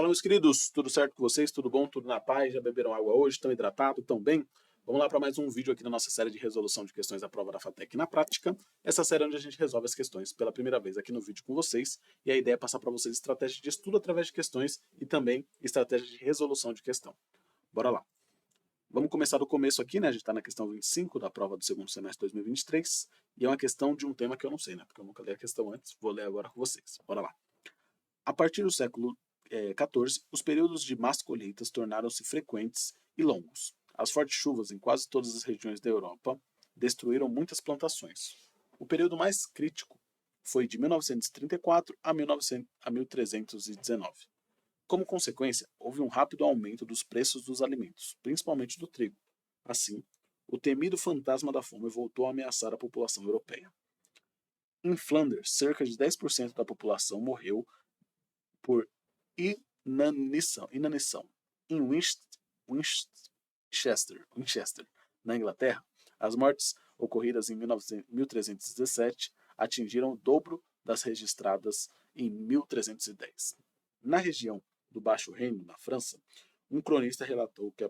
Fala, meus queridos, tudo certo com vocês? Tudo bom? Tudo na paz? Já beberam água hoje? Estão hidratados? Estão bem? Vamos lá para mais um vídeo aqui na nossa série de resolução de questões da prova da FATEC na prática. Essa série é onde a gente resolve as questões pela primeira vez aqui no vídeo com vocês. E a ideia é passar para vocês estratégias de estudo através de questões e também estratégias de resolução de questão. Bora lá. Vamos começar do começo aqui, né? A gente está na questão 25 da prova do segundo semestre de 2023. E é uma questão de um tema que eu não sei, né? Porque eu nunca li a questão antes. Vou ler agora com vocês. Bora lá. A partir do século XIV, os períodos de más colheitas tornaram-se frequentes e longos. As fortes chuvas em quase todas as regiões da Europa destruíram muitas plantações. O período mais crítico foi de 1934 a 1319. Como consequência, houve um rápido aumento dos preços dos alimentos, principalmente do trigo. Assim, o temido fantasma da fome voltou a ameaçar a população europeia. Em Flanders, cerca de 10% da população morreu por inanição. Em Winchester, na Inglaterra, as mortes ocorridas em 1317 atingiram o dobro das registradas em 1310. Na região do Baixo Reino, na França, um cronista relatou que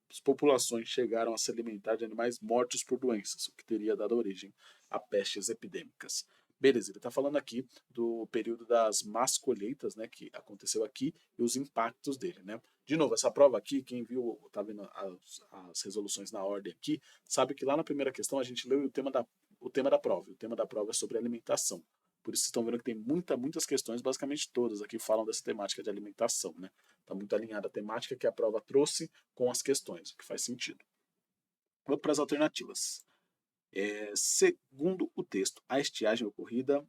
as populações chegaram a se alimentar de animais mortos por doenças, o que teria dado origem a pestes epidêmicas. Beleza, ele está falando aqui do período das más colheitas, né, que aconteceu aqui e os impactos dele, né. De novo, essa prova aqui, quem viu, tá vendo as resoluções na ordem aqui, sabe que lá na primeira questão a gente leu o tema da prova. O tema da prova é sobre alimentação. Por isso vocês estão vendo que tem muitas questões, basicamente todas aqui falam dessa temática de alimentação, né. Está muito alinhada a temática que a prova trouxe com as questões, o que faz sentido. Vamos para as alternativas. Segundo o texto, a estiagem ocorrida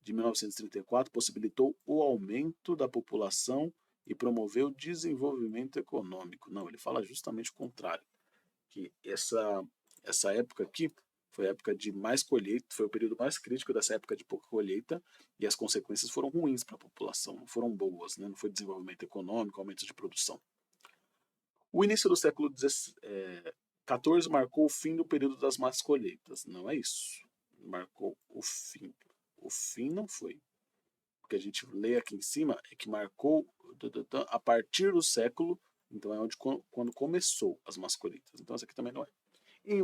de 1934 possibilitou o aumento da população e promoveu o desenvolvimento econômico. Não, ele fala justamente o contrário, que essa época aqui foi a época de mais colheita, foi o período mais crítico dessa época de pouca colheita, e as consequências foram ruins para a população, não foram boas, né? Não foi desenvolvimento econômico, aumento de produção. O início do século XIV marcou o fim do período das más colheitas. Não é isso. Marcou o fim. O fim não foi. O que a gente lê aqui em cima é que marcou a partir do século, então é quando começou as más colheitas. Então essa aqui também não é. Em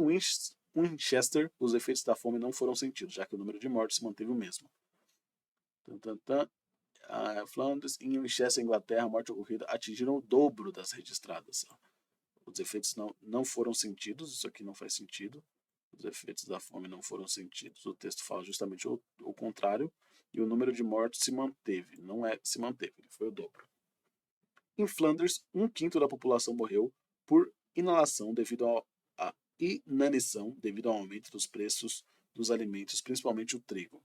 Winchester, os efeitos da fome não foram sentidos, já que o número de mortes se manteve o mesmo. Flanders, em Winchester, Inglaterra, a morte ocorrida atingiram o dobro das registradas. Os efeitos não foram sentidos, isso aqui não faz sentido. Os efeitos da fome não foram sentidos. O texto fala justamente o contrário. E o número de mortos se manteve. Não é se manteve, foi o dobro. Em Flanders, 1/5 da população morreu por inalação devido à inanição, devido ao aumento dos preços dos alimentos, principalmente o trigo.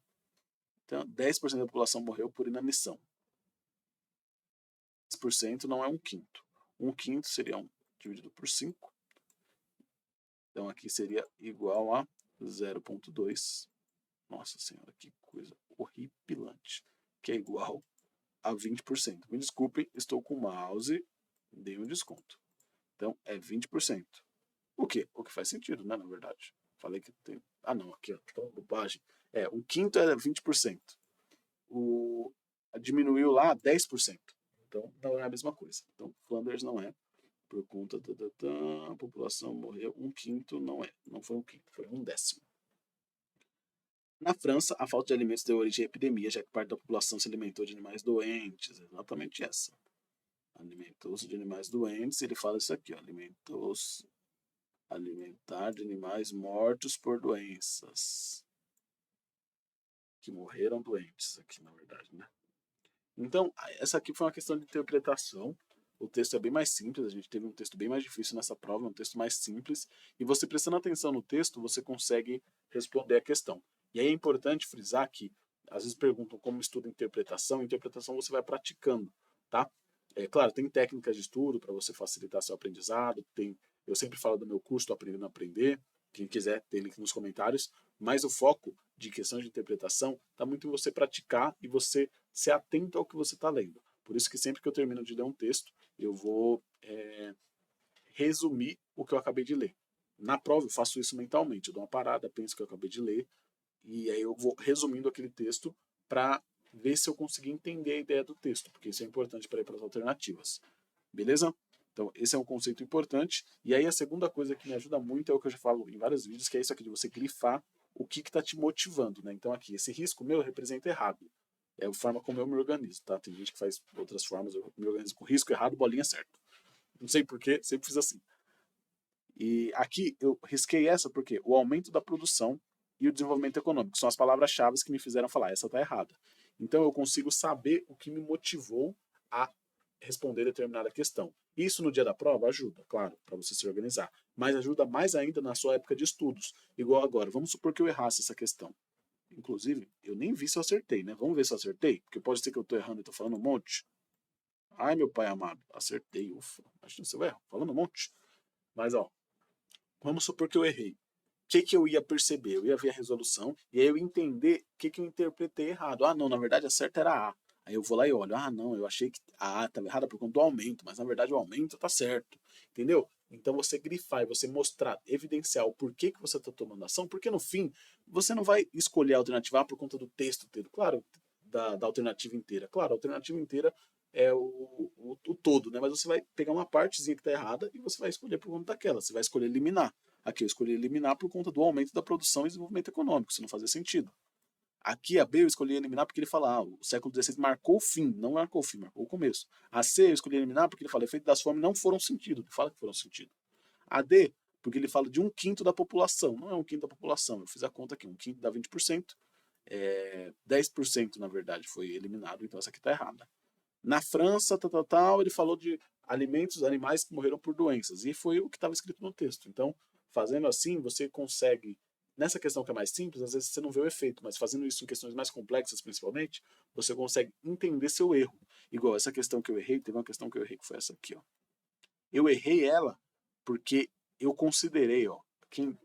Então, 10% da população morreu por inanição. 10% não é 1/5. 1/5 seria dividido por 5. Então aqui seria igual a 0,2. Nossa senhora, que coisa horripilante. Que é igual a 20%. Me desculpem, estou com o mouse, dei um desconto. Então é 20%. O quê? O que faz sentido, né, na verdade. Falei que tem... Ah não, aqui ó, bobagem. 1/5 é 20%. Diminuiu lá 10%. Então não é a mesma coisa. Então Flanders não é. Por conta a população morreu 1/5, não foi 1/5, foi 1/10. Na França, a falta de alimentos deu origem à epidemia, já que parte da população se alimentou de animais doentes. Exatamente essa. Alimentou-se de animais doentes, ele fala isso aqui, ó, alimentar de animais mortos por doenças. Que morreram doentes aqui, na verdade, né? Então, essa aqui foi uma questão de interpretação. O texto é bem mais simples, a gente teve um texto bem mais difícil nessa prova, um texto mais simples, e você prestando atenção no texto, você consegue responder a questão. E aí é importante frisar que, às vezes perguntam como estuda interpretação você vai praticando, tá? Claro, tem técnicas de estudo para você facilitar seu aprendizado, eu sempre falo do meu curso Aprendendo a Aprender, quem quiser tem link nos comentários, mas o foco de questão de interpretação está muito em você praticar e você ser atento ao que você está lendo. Por isso que sempre que eu termino de ler um texto, eu vou resumir o que eu acabei de ler. Na prova eu faço isso mentalmente, eu dou uma parada, penso o que eu acabei de ler, e aí eu vou resumindo aquele texto para ver se eu consegui entender a ideia do texto, porque isso é importante para ir para as alternativas. Beleza? Então, esse é um conceito importante. E aí, a segunda coisa que me ajuda muito é o que eu já falo em vários vídeos, que é isso aqui de você grifar o que está te motivando, né? Então, aqui, esse risco meu representa errado. É a forma como eu me organizo, tá? Tem gente que faz outras formas, eu me organizo com risco errado, bolinha certo. Não sei porquê, sempre fiz assim. E aqui eu risquei essa porque o aumento da produção e o desenvolvimento econômico são as palavras-chave que me fizeram falar, essa está errada. Então eu consigo saber o que me motivou a responder determinada questão. Isso no dia da prova ajuda, claro, para você se organizar, mas ajuda mais ainda na sua época de estudos. Igual agora, vamos supor que eu errasse essa questão. Inclusive, eu nem vi se eu acertei, né? Vamos ver se eu acertei, porque pode ser que eu estou errando e estou falando um monte. Ai, meu pai amado, acertei, ufa, acho que não sei, falando um monte. Mas, ó, vamos supor que eu errei. O que eu ia perceber? Eu ia ver a resolução e aí eu ia entender o que eu interpretei errado. Ah, não, na verdade a certa era A. Aí eu vou lá e olho. Ah, não, eu achei que a A estava errada por conta do aumento, mas na verdade o aumento está certo. Entendeu? Então você grifar e você mostrar, evidenciar o porquê que você está tomando ação, porque no fim você não vai escolher a alternativa A por conta do texto inteiro. Claro, da alternativa inteira. Claro, a alternativa inteira é o todo, né? Mas você vai pegar uma partezinha que está errada e você vai escolher por conta daquela. Você vai escolher eliminar. Aqui eu escolhi eliminar por conta do aumento da produção e desenvolvimento econômico, isso não fazia sentido. Aqui a B eu escolhi eliminar porque ele fala, o século XVI marcou o fim, não marcou o fim, marcou o começo. A C eu escolhi eliminar porque ele fala, efeito das fomes não foram sentido, ele fala que foram sentido. A D, porque ele fala de 1/5 da população, não é 1/5 da população, eu fiz a conta aqui, 1/5 dá 20%, 10% na verdade foi eliminado, então essa aqui está errada. Na França, ele falou de alimentos, animais que morreram por doenças, e foi o que estava escrito no texto. Então, fazendo assim, você consegue, nessa questão que é mais simples, às vezes você não vê o efeito, mas fazendo isso em questões mais complexas, principalmente, você consegue entender seu erro. Igual essa questão que eu errei, teve uma questão que eu errei, que foi essa aqui, ó. Eu errei ela porque eu considerei, ó,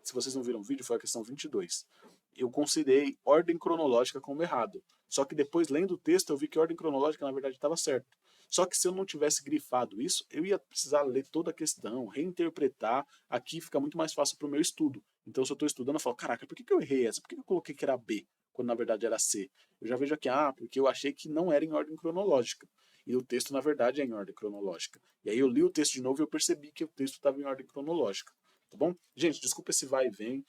se vocês não viram o vídeo, foi a questão 22. Eu considerei ordem cronológica como errado. Só que depois, lendo o texto, eu vi que a ordem cronológica, na verdade, estava certa. Só que se eu não tivesse grifado isso, eu ia precisar ler toda a questão, reinterpretar. Aqui fica muito mais fácil para o meu estudo. Então, se eu estou estudando, eu falo, caraca, por que eu errei essa? Por que eu coloquei que era B, quando na verdade era C? Eu já vejo aqui, porque eu achei que não era em ordem cronológica. E o texto, na verdade, é em ordem cronológica. E aí eu li o texto de novo e eu percebi que o texto estava em ordem cronológica. Tá bom? Gente, desculpa esse vai e vem.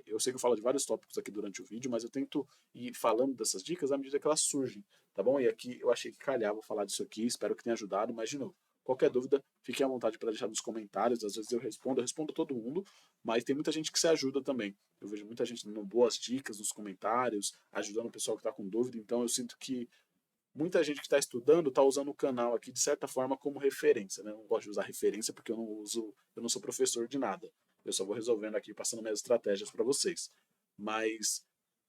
Eu sei que eu falo de vários tópicos aqui durante o vídeo, mas eu tento ir falando dessas dicas à medida que elas surgem, tá bom? E aqui eu achei que calhava falar disso aqui, espero que tenha ajudado, mas de novo, qualquer dúvida, fique à vontade para deixar nos comentários, às vezes eu respondo todo mundo, mas tem muita gente que se ajuda também. Eu vejo muita gente dando boas dicas nos comentários, ajudando o pessoal que está com dúvida, então eu sinto que muita gente que está estudando está usando o canal aqui de certa forma como referência, né? Eu não gosto de usar referência porque eu não sou professor de nada. Eu só vou resolvendo aqui, passando minhas estratégias para vocês. Mas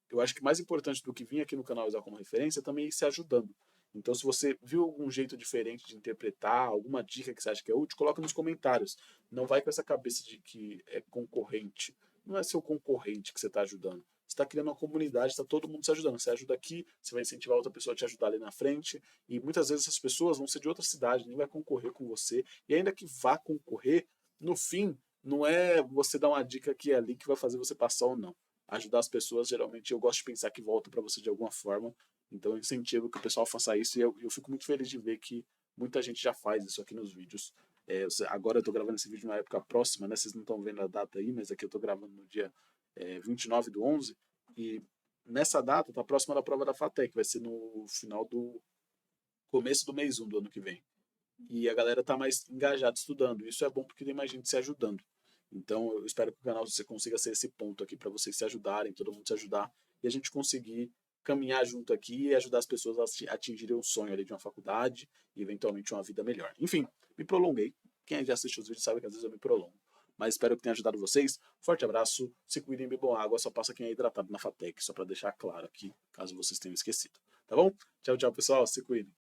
eu acho que mais importante do que vir aqui no canal usar como referência é também ir se ajudando. Então, se você viu algum jeito diferente de interpretar, alguma dica que você acha que é útil, coloca nos comentários. Não vai com essa cabeça de que é concorrente. Não é seu concorrente que você está ajudando. Você está criando uma comunidade, está todo mundo se ajudando. Você ajuda aqui, você vai incentivar outra pessoa a te ajudar ali na frente. E muitas vezes essas pessoas vão ser de outra cidade, nem vai concorrer com você. E ainda que vá concorrer, no fim, não é você dar uma dica aqui e ali que vai fazer você passar ou não. Ajudar as pessoas, geralmente, eu gosto de pensar que volta para você de alguma forma. Então, eu incentivo que o pessoal faça isso. E eu fico muito feliz de ver que muita gente já faz isso aqui nos vídeos. Agora eu estou gravando esse vídeo numa época próxima, né? Vocês não estão vendo a data aí, mas aqui eu estou gravando no dia 29/11. E nessa data está próxima da prova da FATEC, vai ser no final do começo do mês 1 do ano que vem. E a galera tá mais engajada estudando. Isso é bom porque tem mais gente se ajudando. Então eu espero que o canal você consiga ser esse ponto aqui para vocês se ajudarem, todo mundo se ajudar e a gente conseguir caminhar junto aqui e ajudar as pessoas a atingirem o sonho ali de uma faculdade e eventualmente uma vida melhor. Enfim, me prolonguei. Quem já assistiu os vídeos sabe que às vezes eu me prolongo. Mas espero que tenha ajudado vocês. Forte abraço, se cuidem, bebam água, só passa quem é hidratado na FATEC, só para deixar claro aqui, caso vocês tenham esquecido. Tá bom? Tchau, tchau, pessoal, se cuidem.